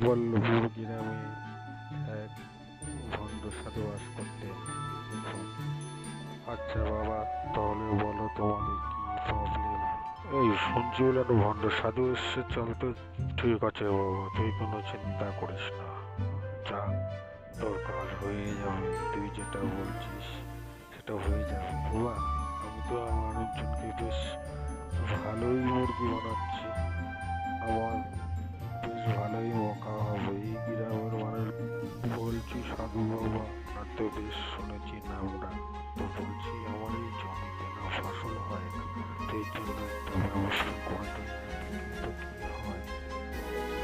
বল্লভপুর গ্রামে এক ভণ্ড সাধু বাস করতেন। আচ্ছা বাবা, তাহলে বলো তোমাদের কি প্রবলেম? এই শুনছি বলে একটা ভণ্ড সাধু এসছে, চল তো। ঠিক আছে বাবা, তুই কোনো চিন্তা করিস না, যা, তোর কাজ হয়ে যাবে। তুই যেটা বলছিস সেটা হয়ে যাবে বাবা। আমি তো আমার মানুষজনকে বেশ ভালোই মুরগি বানাচ্ছি, আমার বেশ ভালোই মকা হবে। এই গ্রামের মানুষ বলছি সাধু বাবা, আর তো বেশ শুনেছি নামটা। তো বলছি আমার এই জমিতে না ফসল হয় না, সেই জন্য একটা ব্যবস্থা করে দিন না, কিন্তু কি হয়।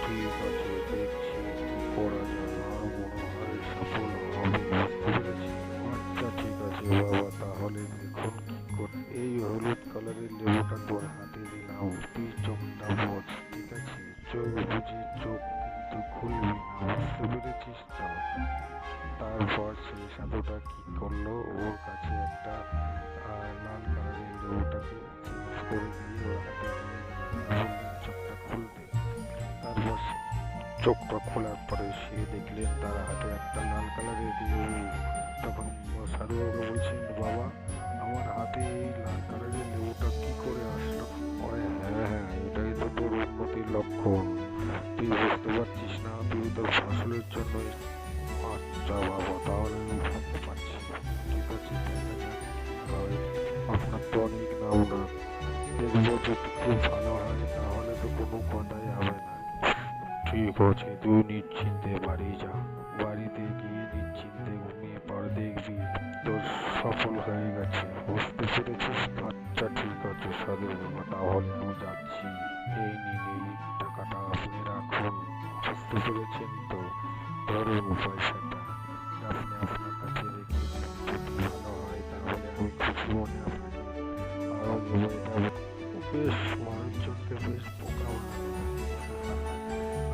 ঠিক আছে, দেখছি কি করা যায়, আর মনে হয় সফল হবে, বুঝতে পেরেছি। আচ্ছা ঠিক আছে বাবা, তাহলে দেখুন কি করে। এই হলুদ কালারের লেবুটা তোর হাতে দিলাম, তুই চোখটা বোঝ, ঠিক আছে? চোখ বুঝে চোখ কিন্তু খুলবি না, বুঝতে পেরেছিস তো? তারপর সেই সাধুটা কি করলো, ওর কাছে একটা লাল কালারের লেবুটাকে চেঞ্জ করে দিয়ে ওর হাতে দিয়ে বললেন চোখটা খুলতে। তারপর চোখটা খোলার পরে সে দেখলেন তার হাতে একটা লাল কালারের লেবু। তখন সাধুবাবু বলছেন, বাবা আমার হাতে এই লাল কালারের লেবুটা কি করে আসলো? ওরে হ্যাঁ হ্যাঁ, এটাই তো তোর উন্নতির লক্ষণ, তুই বুঝতে পারছিস না? তুই তোর ফসলের জন্য। আচ্ছা বাবা, তাহলে আমি বুঝতে পারছি, ঠিক আছে, দেখা যাক কি হয়। আপনার তো অনেক নাম না, দেখবো যদি খুব ভালো হয় তাহলে তো কোনো কথাই হবে না। ঠিক আছে, তুই নিশ্চিন্তে বাড়ি যা, বাড়িতে গিয়ে নিশ্চিন্তে ঘুমিয়ে পর, দেখবি তোর সফল হয়ে গেছে, বুঝতে পেরেছিস? আচ্ছা ঠিক আছে সাধু বাবা, তাহলে আমি যাচ্ছি। এই নিন, এই টাকাটা আপনি রাখুন, বুঝতে পেরেছেন তো? ধরুন পয়সাটা, আপনি আপনার কাছে রেখে দিন। যদি ভালো হয় তাহলে আমি খুশি মনে আপনাকে আরো দেবো। এটা বেশ মানুষজনকে বেশ বোকা বানানো যায়।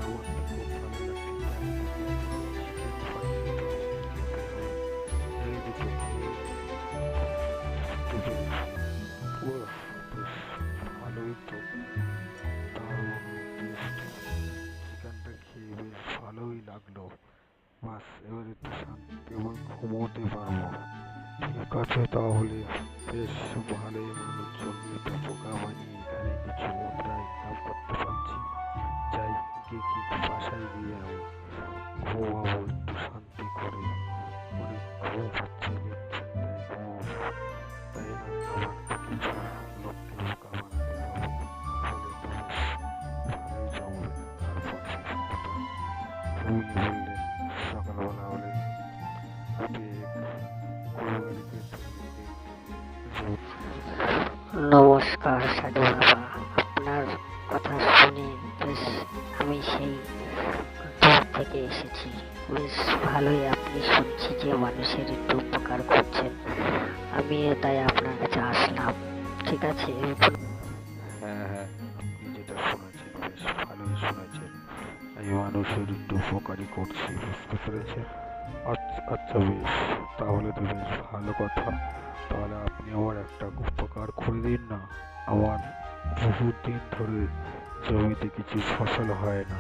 আমার তো খুব ভালো লাগছে, চিকেন ফ্রাই দুটো খেতে হবে, এই দুটো খেয়ে বুঝতে পেরেছি। উফ, বেশ ভালোই তো, দারুণ টেস্ট। চিকেনটা খেয়ে বেশ ভালোই লাগলো। বাস, এবার একটু শান্তিতে আমি ঘুমোতে পারবো। ঠিক আছে তাহলে, বেশ ভালোই মানুষজনকে তো বোকা বানিয়ে এখানে কিছু মুদ্রা ইনকাম করতে পারছি। যাই, দেখি বাসায় গিয়ে আমি ঘুমাবো একটু শান্তি করে। অনেক ঘুম পাচ্ছে, নিশ্চিন্তায় ঘুমাবো, তাই না? আমার তো কিছু লোককে বোকা বানাতে হবে, তাহলে তো বেশ ভালোই জমবে। তারপর সে সাধুটা ঘুমিয়ে পড়লেন। সকালবেলা হলে উঠে গরু গাড়িকে নমস্কার সাধু বাবা, আপনার কথা শুনে বেশ আমি সেই দূর থেকে এসেছি। বেশ ভালোই, আপনি শুনছি যে মানুষের একটু উপকার করছেন, আমি তাই আপনার কাছে আসলাম। ঠিক আছে, হ্যাঁ হ্যাঁ, আপনি যেটা শুনেছেন বেশ ভালোই শুনেছেন। এই মানুষের একটু উপকারই করছি, বুঝতে পেরেছেন? আচ্ছা আচ্ছা, বেশ, তাহলে তো বেশ ভালো কথা। তাহলে আপনি আমার একটা উপকার করে দিন না। আমার বহুত দিন ধরে জমিতে কিছু ফসল হয় না,